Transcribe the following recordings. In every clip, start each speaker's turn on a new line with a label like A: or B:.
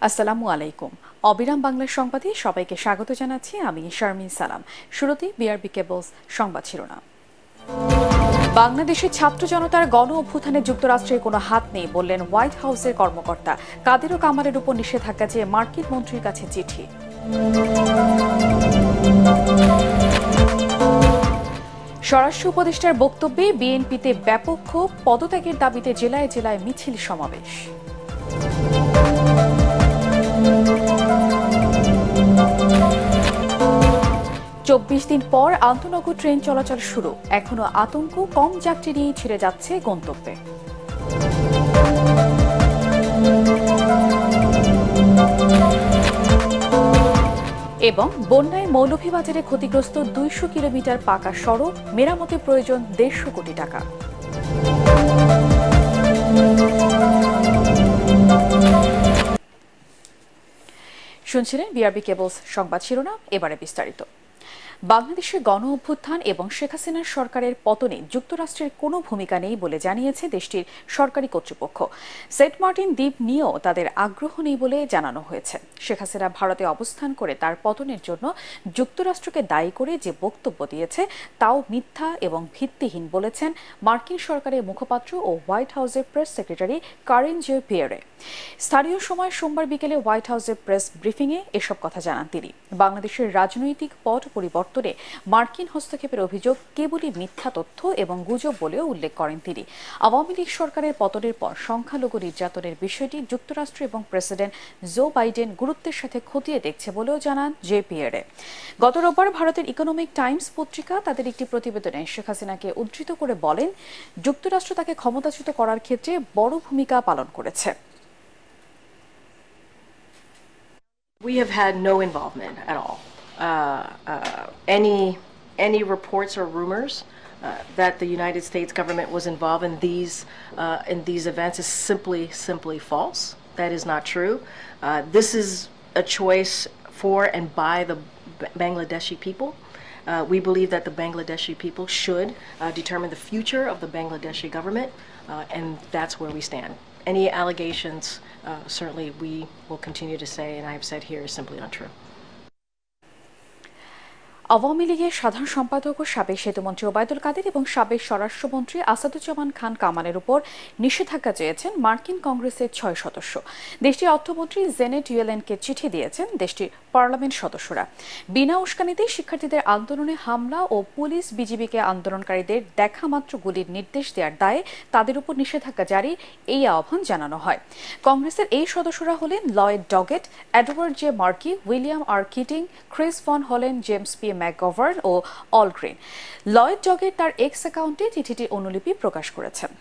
A: আসসালামু আলাইকুম। অবিরাম বাংলা সংবাদে সবাইকে স্বাগত জানাচ্ছি আমি শারমিন সালাম। শুরুতে বিআরবি কেবলস সংবাদ শিরোনাম। বাংলাদেশের ছাত্র জনতার গণ অভ্যুত্থানে যুক্তরাষ্ট্রের কোনো হাত নেই বললেন হোয়াইট হাউসের কর্মকর্তা। কাদের ও কামালের উপর নিষেধাজ্ঞা চেয়ে মার্কিন মন্ত্রীর কাছে চিঠি। স্বরাষ্ট্র উপদেষ্টার বক্তব্যে বিএনপিতে ব্যাপক ক্ষোভ, পদত্যাগের দাবিতে জেলায় জেলায় মিছিল সমাবেশ। ২৪ দিন পর আন্তনগর ট্রেন চলাচল শুরু, এখনো আতঙ্ক, কম যাত্রী নিয়ে ছেড়ে যাচ্ছে গন্তব্যে। এবং বন্যায় মৌলভীবাজারে ক্ষতিগ্রস্ত ২০০ কিলোমিটার পাকা সড়ক, মেরামতে প্রয়োজন ১৫০ কোটি টাকা। শুনছিলেন বিআরবি কেবলস সংবাদ শিরোনাম, এবারে বিস্তারিত। বাংলাদেশের গণ অভ্যুত্থান এবং শেখ হাসিনার সরকারের পতনে যুক্তরাষ্ট্রের কোনো ভূমিকা নেই বলে জানিয়েছে দেশটির সরকারি কর্তৃপক্ষ। সেন্ট মার্টিন দ্বীপ নিয়েও তাদের আগ্রহ নেই বলে জানানো হয়েছে। শেখ হাসিনা ভারতে অবস্থান করে তার পতনের জন্য যুক্তরাষ্ট্রকে দায়ী করে যে বক্তব্য দিয়েছে তাও মিথ্যা এবং ভিত্তিহীন বলেছেন মার্কিন সরকারের মুখপাত্র ও হোয়াইট হাউসের প্রেস সেক্রেটারি কারেন জে-পিয়েরে। স্থানীয় সময় সোমবার বিকেলে হোয়াইট হাউসের প্রেস ব্রিফিংয়ে এসব কথা জানান তিনি। বাংলাদেশের রাজনৈতিক পট পরিবর্তনে মার্কিন হস্তক্ষেপের অভিযোগ কেবলই মিথ্যা তথ্য এবং গুজব বলেও উল্লেখ করেন তিনি। আওয়ামী লীগ সরকারের পতনের পর সংখ্যালঘু নির্যাতনের বিষয়টি যুক্তরাষ্ট্র এবং প্রেসিডেন্ট জো বাইডেন গুরুত্বের সাথে খতিয়ে দেখছে বলেও জানান জে-পিয়েরে। গত রোববার ভারতের ইকোনমিক টাইমস পত্রিকা তাদের একটি প্রতিবেদনে শেখ হাসিনাকে উদ্ধৃত করে বলেন, যুক্তরাষ্ট্র তাকে ক্ষমতাচ্যুত করার ক্ষেত্রে বড় ভূমিকা পালন করেছে।
B: We have had no involvement at all. Any reports or rumors that the United States government was involved in these events is simply false. That is not true. This is a choice for and by the Bangladeshi people. We believe that the Bangladeshi people should determine the future of the Bangladeshi government, and that's where we stand. Any allegations, certainly we will continue to say, and I have said here, is simply untrue.
A: Awami লীগের সাধারণ সম্পাদক ও সাবেক সেতুমন্ত্রী ওবায়দুল কাদের এবং সাবেক স্বরাষ্ট্রমন্ত্রী আসাদুজ্জামান খান কামালের উপর নিষেধাজ্ঞা চেয়েছেন মার্কিন কংগ্রেসের ৬ সদস্য। দেশটির অর্থমন্ত্রী জেনেট ইয়েলেনকে চিঠি দিয়েছেন দেশটির পার্লামেন্ট সদস্যরা। বিনা উস্কানিতে শিক্ষার্থীদের আন্দোলনে হামলা ও পুলিশ বিজিবিকে আন্দোলনকারীদের দেখামাত্র গুলির নির্দেশ দেওয়ার দায়ে তাদের উপর নিষেধাজ্ঞা জারি, এই আহ্বান জানানো হয়। কংগ্রেসের এই সদস্যরা হলেন Lloyd Doggett, Edward J Markey, William R Keating, Chris Van Hollen, James P McGovern ও অলগ্রিন। লয়েড ডগেট তার এক্স অ্যাকাউন্টে চিঠিটির অনুলিপি প্রকাশ করেছেন।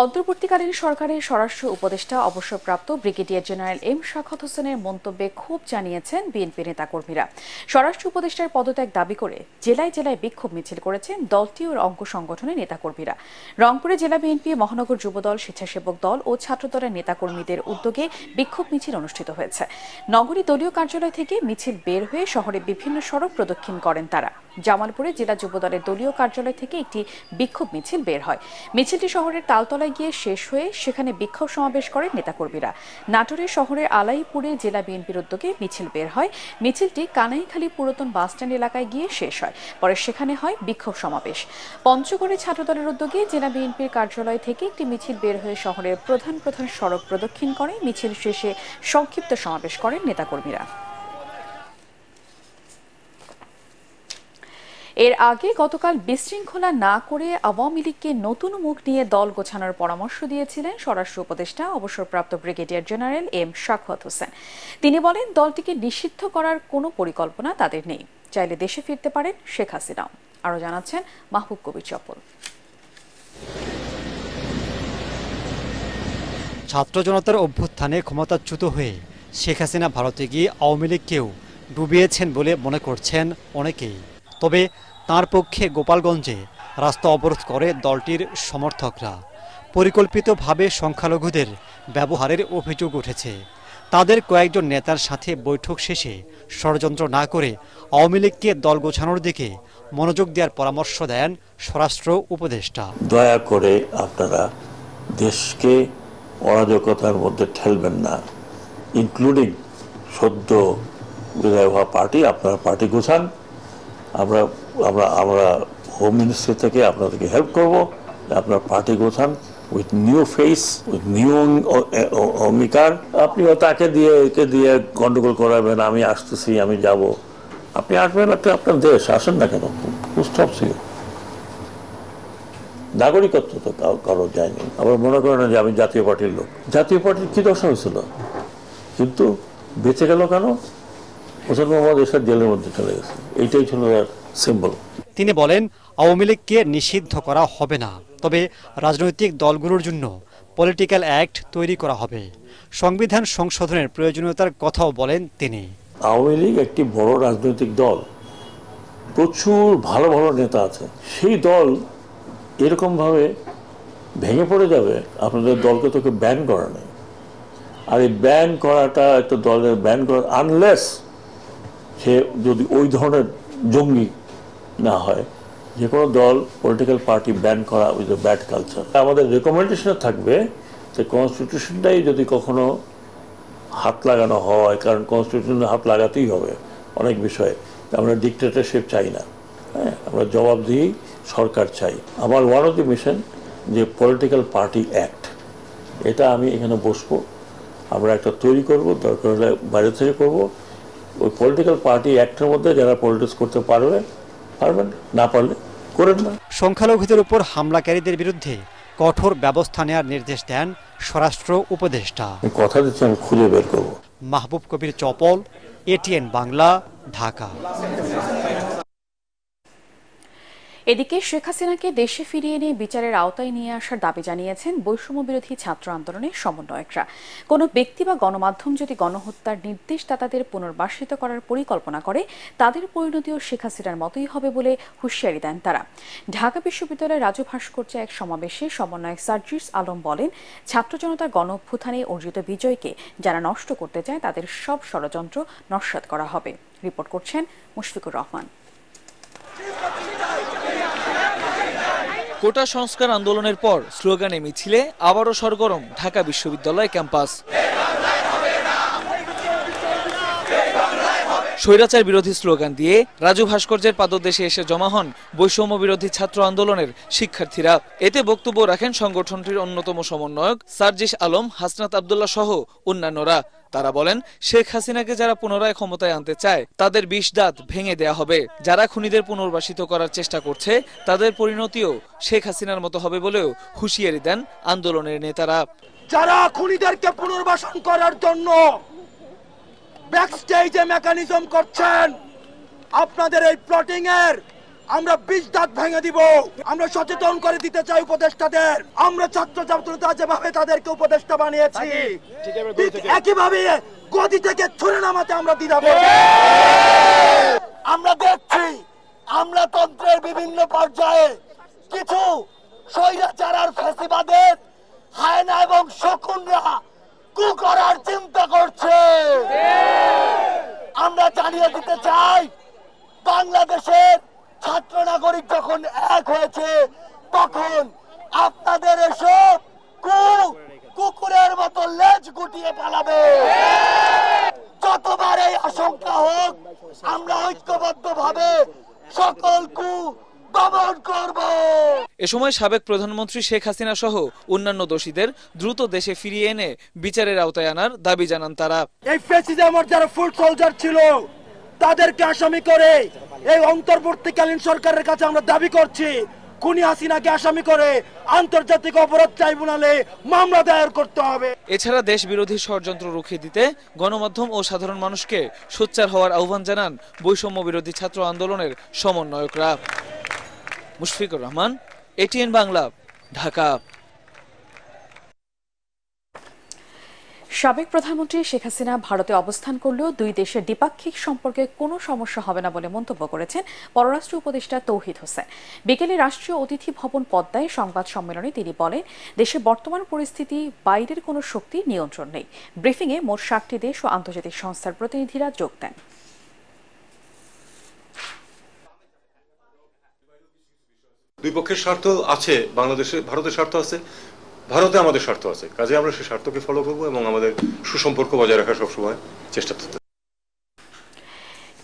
A: অন্তর্বর্তীকালীন সরকারের স্বরাষ্ট্র উপদেষ্টা অবসরপ্রাপ্ত ব্রিগেডিয়ার জেনারেল এম শাখাওয়াত হোসেনের মন্তব্যে ক্ষোভ জানিয়েছেন বিএনপি নেতাকর্মীরা। স্বরাষ্ট্র উপদেষ্টার পদত্যাগ দাবি করে জেলায় জেলায় বিক্ষোভ মিছিল করেছেন দলটি ও অঙ্গ সংগঠনের নেতাকর্মীরা। রংপুরে জেলা বিএনপি, মহানগর যুবদল, স্বেচ্ছাসেবক দল ও ছাত্রদলের নেতাকর্মীদের উদ্যোগে বিক্ষোভ মিছিল অনুষ্ঠিত হয়েছে। নগরী দলীয় কার্যালয় থেকে মিছিল বের হয়ে শহরে বিভিন্ন সড়ক প্রদক্ষিণ করেন তারা। জামালপুরে জেলা যুবদলের দলীয় কার্যালয় থেকে একটি বিক্ষোভ মিছিল বের হয়। মিছিলটি শহরের তালতলায় গিয়ে শেষ হয়ে সেখানে বিক্ষোভ সমাবেশ করেন নেতাকর্মীরা। নাটোরের শহরের আলাইপুরে জেলা বিএনপির উদ্যোগে মিছিল বের হয়। মিছিলটি কানাইখালী পুরাতন বাসস্ট্যান্ড এলাকায় গিয়ে শেষ হয়। পরে সেখানে হয় বিক্ষোভ সমাবেশ। পঞ্চগড়ে ছাত্রদলের উদ্যোগে জেলা বিএনপির কার্যালয় থেকে একটি মিছিল বের হয়ে শহরের প্রধান প্রধান সড়ক প্রদক্ষিণ করে মিছিল শেষে সংক্ষিপ্ত সমাবেশ করেন নেতাকর্মীরা। এর আগে গতকাল বিশৃঙ্খলা না করে আওয়ামী লীগকে নতুন মুখ নিয়ে দল গোছানোর পরামর্শ দিয়েছিলেন স্বরাষ্ট্র উপদেষ্টা অবসরপ্রাপ্ত brigadier general M Sakhawat Hossain. তিনি বলেন, দলটিকে নিষিদ্ধ করার কোনো পরিকল্পনা তাদের নেই, চাইলে দেশে ফিরতে পারেন শেখ হাসিনাও। আরও জানাচ্ছেন মাহবুব কবির চপল।
C: ছাত্র জনতার অভ্যুত্থানে ক্ষমতাচ্যুত হয়ে শেখ হাসিনা ভারতে গিয়ে আওয়ামী লীগকেও ডুবিয়েছেন বলে মনে করছেন অনেকেই। তবে তার পক্ষে গোপালগঞ্জে রাস্তা অবরোধ করে দলটির সমর্থকরা। পরিকল্পিতভাবে সংখ্যালঘুদের ব্যবহারের অভিযোগ উঠেছে। তাদের কয়েকজন নেতার সাথে বৈঠক শেষে ষড়যন্ত্র না করে আওয়ামী লীগকে দল গোছানোর দিকে মনোযোগ দেওয়ার পরামর্শ দেন স্বরাষ্ট্র উপদেষ্টা।
D: দয়া করে আপনারা দেশকে অরাজকতার মধ্যে ঠেলবেন না, ইনক্লুডিং সদ্য বিদায় হওয়া পার্টি। আপনারা পার্টি গোছান, আমরা আমরা আমরা হোম মিনিস্ট্রি থেকে আপনাদেরকে হেল্প করব, আপনার পার্টি গোছান with new face, with new অঙ্গীকার। আপনিও তাকে দিয়ে একে দিয়ে গন্ডগোল করাবেন, আমি আসতেছি, আমি যাব। আপনি আসবেন, আপনার দেশ, আসেন না কেন, নাগরিকত্ব তো কারো যায়নি। আবার মনে করেন যে আমি জাতীয় পার্টির লোক। জাতীয় পার্টির কি দশা হয়েছিল, কিন্তু বেঁচে গেল কেন? হোসেন মোহাম্মদ এরশাদ জেলের মধ্যে চলে গেছে, এইটাই ছিল তার সিম্বল।
C: তিনি বলেন, আওয়ামী লীগকে নিষিদ্ধ করা হবে না, তবে রাজনৈতিক দলগুলোর জন্য পলিটিক্যাল অ্যাক্ট তৈরি করা হবে। সংবিধান সংশোধনের প্রয়োজনীয়তার কথাও বলেন তিনি।
D: আওয়ামী লীগ একটি বড় রাজনৈতিক দল, প্রচুর ভালো ভালো নেতা আছে। সেই দল এরকম ভাবে ভেঙে পড়ে যাবে, আপনাদের দলকে তোকে ব্যান করা নেই। আর এই ব্যান করাটা, একটা দলের ব্যান করা, আনলেস সে যদি ওই ধরনের জঙ্গি না হয়, যে কোনো দল, পলিটিক্যাল পার্টি ব্যান করা উইথ এ ব্যাড কালচার। আমাদের রেকমেন্ডেশনে থাকবে যে কনস্টিটিউশনটাই যদি কখনো হাত লাগানো হয়, কারণ কনস্টিটিউশনে হাত লাগাতেই হবে অনেক বিষয়ে। আমরা ডিক্টেটরশিপ চাই না, হ্যাঁ, আমরা জবাবদিহি সরকার চাই। আমার ওয়ান অফ দি মিশন যে পলিটিক্যাল পার্টি অ্যাক্ট, এটা আমি এখানে বসবো, আমরা একটা তৈরি করব, দরকার হলে বাইরে থেকে করব। ওই পলিটিক্যাল পার্টি অ্যাক্টের মধ্যে যারা পলিটিক্স করতে পারবেন, না পারলে করেন না।
C: সংখ্যালঘুদের উপর হামলাকারীদের বিরুদ্ধে কঠোর ব্যবস্থা নেওয়ার নির্দেশ দেন স্বরাষ্ট্র উপদেষ্টা।
D: কথা দিচ্ছি, আমি খুঁজে বের করব।
C: মাহবুব কবির চপল, এটিএন বাংলা, ঢাকা।
A: এদিকে শেখ হাসিনাকে দেশে ফিরিয়ে এনে বিচারের আওতায় নিয়ে আসার দাবি জানিয়েছেন বৈষম্য বিরোধী ছাত্র আন্দোলনের সমন্বয়করা। কোনো ব্যক্তি বা গণমাধ্যম যদি গণহত্যার নির্দেশদাতাদের পুনর্বাসিত করার পরিকল্পনা করে, তাদের পরিণতিও শেখ হাসিনার মতোই হবে বলে হুঁশিয়ারি দেন তারা। ঢাকা বিশ্ববিদ্যালয়ের রাজু ভাস্কর্যে এক সমাবেশে সমন্বয়ক সার্জিস আলম বলেন, ছাত্র জনতার গণ অভ্যুত্থানে অর্জিত বিজয়কে যারা নষ্ট করতে চায়, তাদের সব ষড়যন্ত্র নস্যাৎ করা হবে। রিপোর্ট করছেন মুশফিকুর রহমান।
E: কোটা সংস্কার আন্দোলনের পর স্লোগানে মিছিলে আবারও সরগরম ঢাকা বিশ্ববিদ্যালয় ক্যাম্পাস। স্বৈরাচার বিরোধী স্লোগান দিয়ে রাজু ভাস্কর্যের পাদদেশে এসে জমা হন বৈষম্য বিরোধী ছাত্র আন্দোলনের শিক্ষার্থীরা। এতে বক্তব্য রাখেন সংগঠনটির অন্যতম সমন্বয়ক সার্জিস আলম, হাসনাত আব্দুল্লাহ সহ অন্যান্যরা। তারা বলেন, শেখ হাসিনাকে যারা পুনরায় ক্ষমতায় আনতে চায়, তাদের ২০ দাঁত ভেঙে দেয়া হবে। যারা খুনিদের পুনর্বাসিত করার চেষ্টা করছে, তাদের পরিণতিও শেখ হাসিনার মতো হবে বলেও হুঁশিয়ারি দেন আন্দোলনের নেতারা।
F: যারা খুনিদেরকে পুনর্বাসন করার জন্য ব্যাকস্টেজে মেকানিজম করছেন, আপনাদের এই প্লটিং এর আমরা ২০ দাঁত ভেঙে দিব। আমরা সচেতন করে দিতে চাই উপদেষ্টাদের। আমরা ছাত্র ছাত্রতা যেভাবে তাদেরকে উপদেষ্টা বানিয়েছি, একইভাবে গদি থেকে ছুড়ে নামাতে আমরা দ্বিধা করব। আমরা দেখছি আমলাতন্ত্রের বিভিন্ন পর্যায়ে কিছু স্বৈরাচার আর ফ্যাসিবাদের হায়না এবং শকুনরা কু করার চিন্তা করছে। আমরা জানিয়ে দিতে চাই, বাংলাদেশের ছাত্র নাগরিক যখন এক হয়েছে, তখন আপনাদের এসব কুকুরের মতো লেজ গুটিয়ে পালাবে। যতবার এই আশঙ্কা হোক, আমরা ঐক্যবদ্ধভাবে সকল দমন করব।
E: এ সময় সাবেক প্রধানমন্ত্রী শেখ হাসিনা সহ অন্যান্য দোষীদের দ্রুত দেশে ফিরিয়ে এনে বিচারের আওতায় আনার দাবি জানান তারা।
F: এই ফ্যাসিজমের যারা ফুল সোলজার ছিল, তাদেরকে আসামি করে এই অন্তর্বর্তীকালীন সরকারের কাছে আমরা দাবি করছি, খুনি হাসিনাকে আসামি করে আন্তর্জাতিক অপরাধ ট্রাইব্যুনালে মামলা দায়ের করতে হবে।
E: এছাড়া দেশ বিরোধী ষড়যন্ত্র রুখে দিতে গণমাধ্যম ও সাধারণ মানুষকে সোচ্চার হওয়ার আহ্বান জানান বৈষম্য বিরোধী ছাত্র আন্দোলনের সমন্বয়করা। মুশফিকুর রহমান, এটিএন বাংলা, ঢাকা।
A: সাবেক প্রধানমন্ত্রী শেখ হাসিনা ভারতে অবস্থান করলেও দুই দেশের দ্বিপাক্ষিক সম্পর্কে কোনো সমস্যা হবে না বলে মন্তব্য করেছেন পররাষ্ট্র উপদেষ্টা তৌহিদ হোসেন। বিকেলে রাষ্ট্রীয় অতিথি ভবন পদ্মায় সংবাদ সম্মেলনে তিনি বলেন, দেশের বর্তমান পরিস্থিতি বাইরের কোনো শক্তির নিয়ন্ত্রণ নেই। ব্রিফিংয়ে মোট ৬০টি দেশ ও আন্তর্জাতিক সংস্থার প্রতিনিধিরা যোগ দেন।
G: দুই পক্ষের স্বার্থ আছে, বাংলাদেশে ভারতের স্বার্থ আছে, ভারতে আমাদের স্বার্থ আছে, কাজে আমরা সেই স্বার্থকে ফলো করবো এবং আমাদের সুসম্পর্ক বজায় রাখার সবসময় চেষ্টা করতে।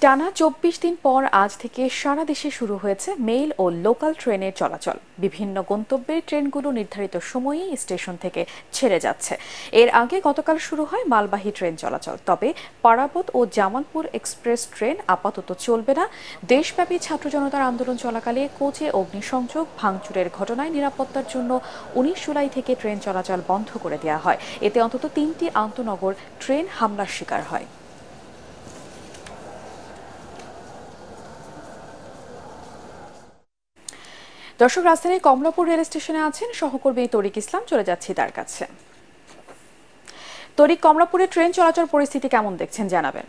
A: টানা 24 দিন পর আজ থেকে সারা দেশে শুরু হয়েছে মেইল ও লোকাল ট্রেনের চলাচল। বিভিন্ন গন্তব্যের ট্রেনগুলো নির্ধারিত সময়েই স্টেশন থেকে ছেড়ে যাচ্ছে। এর আগে গতকাল শুরু হয় মালবাহী ট্রেন চলাচল, তবে পারাবত ও জামালপুর এক্সপ্রেস ট্রেন আপাতত চলবে না। দেশব্যাপী ছাত্র জনতার আন্দোলন চলাকালে কোচে অগ্নিসংযোগ ভাঙচুরের ঘটনায় নিরাপত্তার জন্য 19 জুলাই থেকে ট্রেন চলাচল বন্ধ করে দেওয়া হয়। এতে অন্তত 3টি আন্তনগর ট্রেন হামলার শিকার হয়। দর্শক, রাজধানীর কমলাপুর রেল স্টেশনে আছেন সহকর্মী তরিক ইসলাম, চলে যাচ্ছি তার কাছে। তরিক, কমলাপুরে ট্রেন চলাচল পরিস্থিতি কেমন দেখছেন জানাবেন।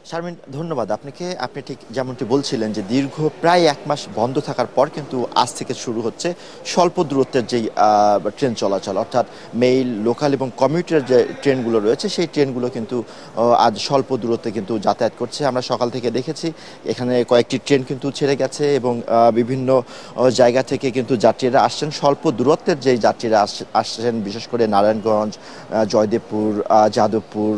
H: শারমিন, ধন্যবাদ আপনাকে। আপনি ঠিক যেমনটি বলছিলেন যে দীর্ঘ প্রায় 1 মাস বন্ধ থাকার পর কিন্তু আজ থেকে শুরু হচ্ছে স্বল্প দূরত্বের যেই ট্রেন চলাচল, অর্থাৎ মেইল, লোকাল এবং কমিউটার যে ট্রেনগুলো রয়েছে সেই ট্রেনগুলো কিন্তু আজ স্বল্প দূরত্বে কিন্তু যাতায়াত করছে। আমরা সকাল থেকে দেখেছি এখানে কয়েকটি ট্রেন কিন্তু ছেড়ে গেছে এবং বিভিন্ন জায়গা থেকে কিন্তু যাত্রীরা আসছেন। স্বল্প দূরত্বের যেই যাত্রীরা আসছেন, বিশেষ করে নারায়ণগঞ্জ, জয়দেবপুর, যাদবপুর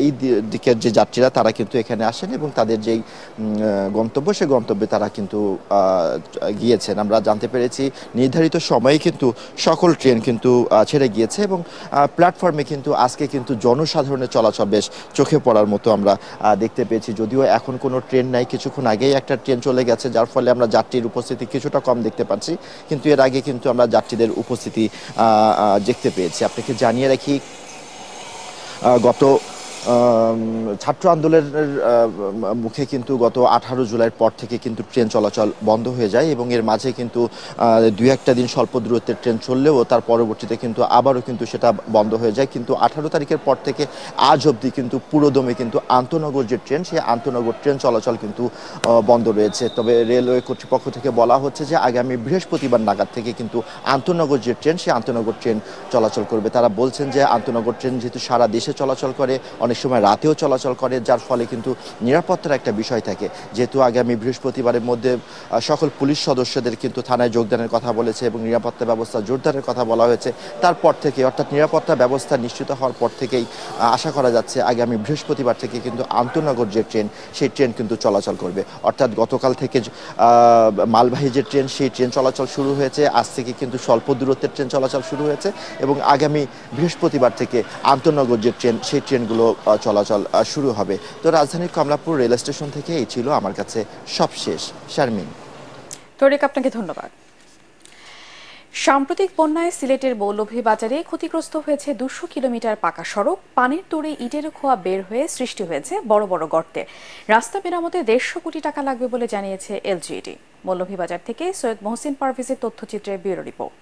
H: এই দিকের যে যাত্রীরা তারা কিন্তু এখানে আসেন এবং তাদের যেই গন্তব্য সেই গন্তব্যে তারা কিন্তু গিয়েছেন। আমরা জানতে পেরেছি নির্ধারিত সময়ে কিন্তু সকল ট্রেন কিন্তু ছেড়ে গিয়েছে এবং প্ল্যাটফর্মে কিন্তু আজকে কিন্তু জনসাধারণের চলাচল বেশ চোখে পড়ার মতো আমরা দেখতে পেয়েছি। যদিও এখন কোনো ট্রেন নাই, কিছুক্ষণ আগেই একটা ট্রেন চলে গেছে, যার ফলে আমরা যাত্রীর উপস্থিতি কিছুটা কম দেখতে পাচ্ছি, কিন্তু এর আগে কিন্তু আমরা যাত্রীদের উপস্থিতি দেখতে পেয়েছি। আপনাকে জানিয়ে রাখি, গত ছাত্র আন্দোলনের মুখে কিন্তু গত 18 জুলাইয়ের পর থেকে কিন্তু ট্রেন চলাচল বন্ধ হয়ে যায় এবং এর মাঝে কিন্তু 2-1টা দিন স্বল্প দূরত্বের ট্রেন চললেও তার পরবর্তীতে কিন্তু আবারও কিন্তু সেটা বন্ধ হয়ে যায়। কিন্তু 18 তারিখের পর থেকে আজ অবধি কিন্তু পুরোদমে কিন্তু আন্তনগর যে ট্রেন, সেই আন্তনগর ট্রেন চলাচল কিন্তু বন্ধ রয়েছে। তবে রেলওয়ে কর্তৃপক্ষ থেকে বলা হচ্ছে যে আগামী বৃহস্পতিবার নাগাদ থেকে কিন্তু আন্তনগর যে ট্রেন, সেই আন্তনগর ট্রেন চলাচল করবে। তারা বলছেন যে আন্তনগর ট্রেন যেহেতু সারা দেশে চলাচল করে, অনেক সময় রাতেও চলাচল করে, যার ফলে কিন্তু নিরাপত্তার একটা বিষয় থাকে। যেহেতু আগামী বৃহস্পতিবারের মধ্যে সকল পুলিশ সদস্যদের কিন্তু থানায় যোগদানের কথা বলেছে এবং নিরাপত্তা ব্যবস্থা জোরদারের কথা বলা হয়েছে, তারপর থেকে অর্থাৎ নিরাপত্তা ব্যবস্থা নিশ্চিত হওয়ার পর থেকেই আশা করা যাচ্ছে আগামী বৃহস্পতিবার থেকে কিন্তু আন্তনগর যে ট্রেন, সেই ট্রেন কিন্তু চলাচল করবে। অর্থাৎ গতকাল থেকে মালবাহী যে ট্রেন, সেই ট্রেন চলাচল শুরু হয়েছে, আজ থেকে কিন্তু স্বল্প দূরত্বের ট্রেন চলাচল শুরু হয়েছে এবং আগামী বৃহস্পতিবার থেকে আন্তনগর যে ট্রেন, সেই ট্রেনগুলো চলাচল শুরু হবে। তো রাজধানীর কমলাপুর রেল স্টেশন থেকে এই ছিল আমার কাছে সবশেষ। শারমিন।
A: তরিক, আপনাকে ধন্যবাদ। সাম্প্রতিক বন্যায় সিলেটের মৌলভীবাজারে ক্ষতিগ্রস্ত হয়েছে 200 কিলোমিটার পাকা সড়ক। পানির তোড়ে ইটের খোয়া বের হয়ে সৃষ্টি হয়েছে বড় বড় গর্তে। রাস্তা মেরামতে 150 কোটি টাকা লাগবে বলে জানিয়েছে এলজিইডি। মৌলভীবাজার থেকে সৈয়দ মহসিন পারভেজের তথ্যচিত্রে ব্যুরো রিপোর্ট।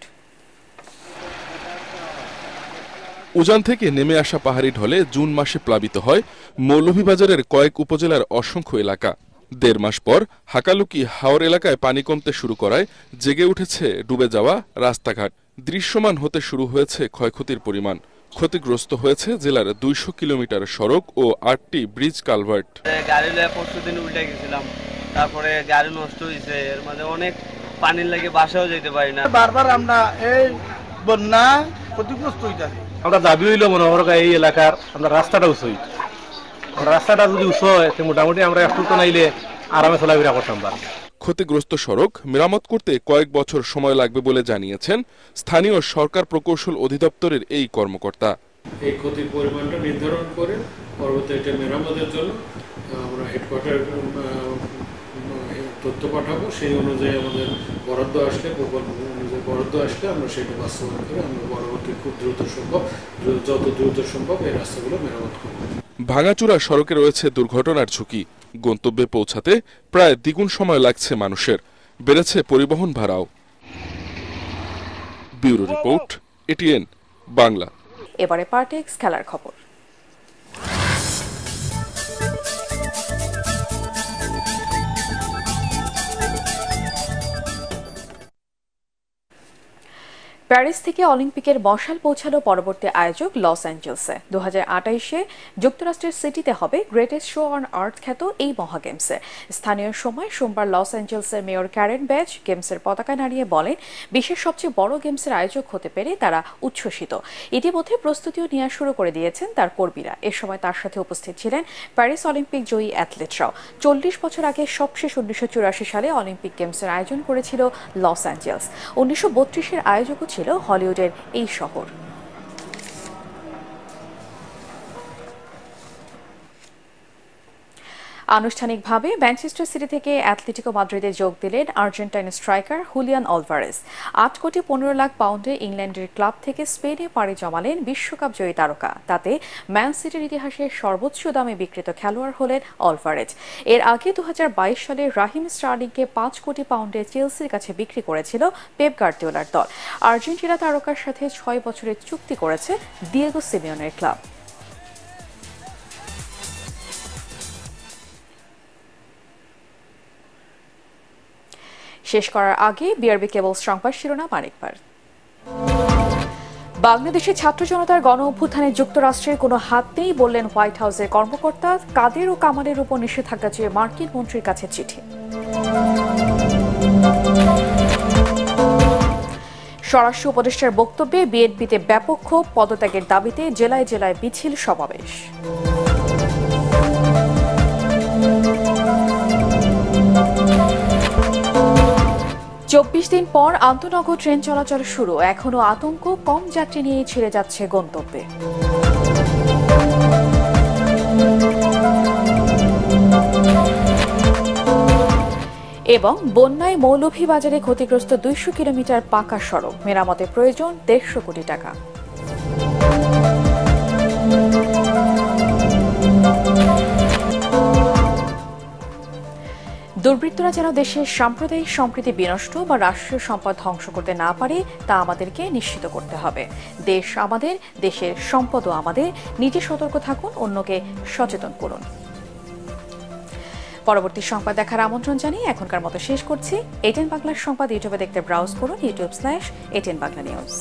I: উজান থেকে নেমে আসা পাহাড়ি ঢলে জুন মাসে প্লাবিত হয় মৌলভীবাজারের কয়েক উপজেলার অসংখ্য এলাকা। 1.5 মাস পর হাকালুকি হাওর এলাকায় পানি কমতে শুরু করায় জেগে উঠেছে ডুবে যাওয়া রাস্তাঘাট। দৃশ্যমান হতে শুরু হয়েছে ক্ষয়ক্ষতির পরিমাণ। ক্ষতিগ্রস্ত হয়েছে জেলার 200 কিলোমিটার সড়ক ও 8টি ব্রিজ কালভার্ট।
J: গাড়ি লয়ে পরশুদিন উল্টে গেছিলাম, তারপরে গাড়ি নষ্ট হয়েছে, এর মাঝে অনেক পানির লাগে বাসাও যেতে পারি না।
F: বারবার আমরা এই বন্যা ক্ষতিগ্রস্ত হইতাছি।
K: আমরা দাবি হইল মনে করো এই এলাকার আমরা রাস্তাটা উঁচু, রাস্তাটা যদি উঁচু হয় মোটামুটি আমরা একটু তো নাইলে আরামে চলাফেরা করতাম।
I: ক্ষতিগ্রস্ত সড়ক মেরামত করতে কয়েক বছর সময় লাগবে বলে জানিয়েছেন স্থানীয় সরকার প্রকৌশল অধিদপ্তরের এই কর্মকর্তা।
L: এই ক্ষতির পরিমাণটা নির্ধারণ করে পরবর্তী এটা মেরামতের জন্য আমরা হেডকোয়ার্টার তথ্য পাঠাবো। সেই অনুযায়ী আমাদের বরাদ্দ আসলে, প্রকল্প অনুযায়ী বরাদ্দ আসলে আমরা সেটা বাস্তবায়ন করে আমরা পরবর্তী খুব যত দ্রুত সম্ভব এই রাস্তাগুলো মেরামত করব।
I: ভাঙাচুরা সড়কে রয়েছে দুর্ঘটনার ঝুঁকি। গন্তব্যে পৌঁছাতে প্রায় দ্বিগুণ সময় লাগছে মানুষের, বেড়েছে পরিবহন ভাড়াও। Bureau report, ATN Bangla.
A: এবারে পার্টেক্স খেলার খবর। প্যারিস থেকে অলিম্পিকের মশাল পৌঁছালো পরবর্তী আয়োজক লস অ্যাঞ্জেলসে। 2028-এ যুক্তরাষ্ট্রের সিটিতে হবে গ্রেটেস্ট শো অন আর্থ খ্যাত এই মহা গেমসে। স্থানীয় সময় সোমবার লস অ্যাঞ্জেলসের মেয়র ক্যারেন বেজ গেমসের পতাকা নাড়িয়ে বলেন, বিশ্বের সবচেয়ে বড় গেমসের আয়োজক হতে পেরে তারা উচ্ছ্বসিত। ইতিমধ্যে প্রস্তুতিও নেওয়া শুরু করে দিয়েছেন তার কর্মীরা। এ সময় তার সাথে উপস্থিত ছিলেন প্যারিস অলিম্পিক জয়ী অ্যাথলেটরাও। 40 বছর আগে সবশেষ 1984 সালে অলিম্পিক গেমসের আয়োজন করেছিল লস অ্যাঞ্জেলস। 1932-এর আয়োজকও ছিল হলিউডের এই শহর। আনুষ্ঠানিকভাবে ম্যানচেস্টার সিটি থেকে অ্যাটলেটিকো মাদ্রিদে যোগ দিলেন আর্জেন্টাইন স্ট্রাইকার হুলিয়ান অলভারেজ। 8 কোটি 15 লাখ পাউন্ডে ইংল্যান্ডের ক্লাব থেকে স্পেনে পাড়ি জমালেন বিশ্বকাপ জয়ী তারকা। তাতে ম্যান সিটির ইতিহাসে সর্বোচ্চ দামে বিক্রিত খেলোয়াড় হলেন অলভারেজ। এর আগে 2022 সালে রাহিম স্টার্লিংকে 5 কোটি পাউন্ডে চেলসির কাছে বিক্রি করেছিল পেপ গার্দিওলার দল। আর্জেন্টিনা তারকার সাথে 6 বছরের চুক্তি করেছে দিয়েগো সিমিওনের ক্লাব। শেষ করার আগে বিআরবি কেবলস সংবাদ শিরোনাম আরেকবার। বাংলাদেশের ছাত্র জনতার গণ অভ্যুত্থানে যুক্তরাষ্ট্রের কোনো হাত নেই বললেন হোয়াইট হাউসের কর্মকর্তা। কাদের ও কামালের উপর নিষেধাজ্ঞা চেয়ে মার্কিন মন্ত্রীর কাছে চিঠি। স্বরাষ্ট্র উপদেষ্টার বক্তব্যে বিএনপিতে ব্যাপক ক্ষোভ, পদত্যাগের দাবিতে জেলায় জেলায় মিছিল সমাবেশ। 24 দিন পর আন্তনগর ট্রেন চলাচল শুরু। এখনো আতঙ্ক, কম যাত্রী নিয়ে ছেড়ে যাচ্ছে গন্তব্যে। এবং বন্যায় মৌলভীবাজারে ক্ষতিগ্রস্ত 200 কিলোমিটার পাকা সড়ক, মেরামতে প্রয়োজন 150 কোটি টাকা। দুর্বৃত্তরা যেন দেশের সাম্প্রদায়িক সম্প্রীতি বিনষ্ট বা রাষ্ট্রীয় সম্পদ ধ্বংস করতে না পারে তা আমাদেরকে নিশ্চিত করতে হবে। দেশ আমাদের, দেশের সম্পদও আমাদের। নিজে সতর্ক থাকুন, অন্যকে সচেতন করুন। পরবর্তী সংবাদ দেখার আমন্ত্রণ জানিয়ে এখনকার মতো শেষ করছি। এটিএন বাংলার সংবাদ ইউটিউবে দেখতে ব্রাউজ করুন youtube/ATN Bangla News।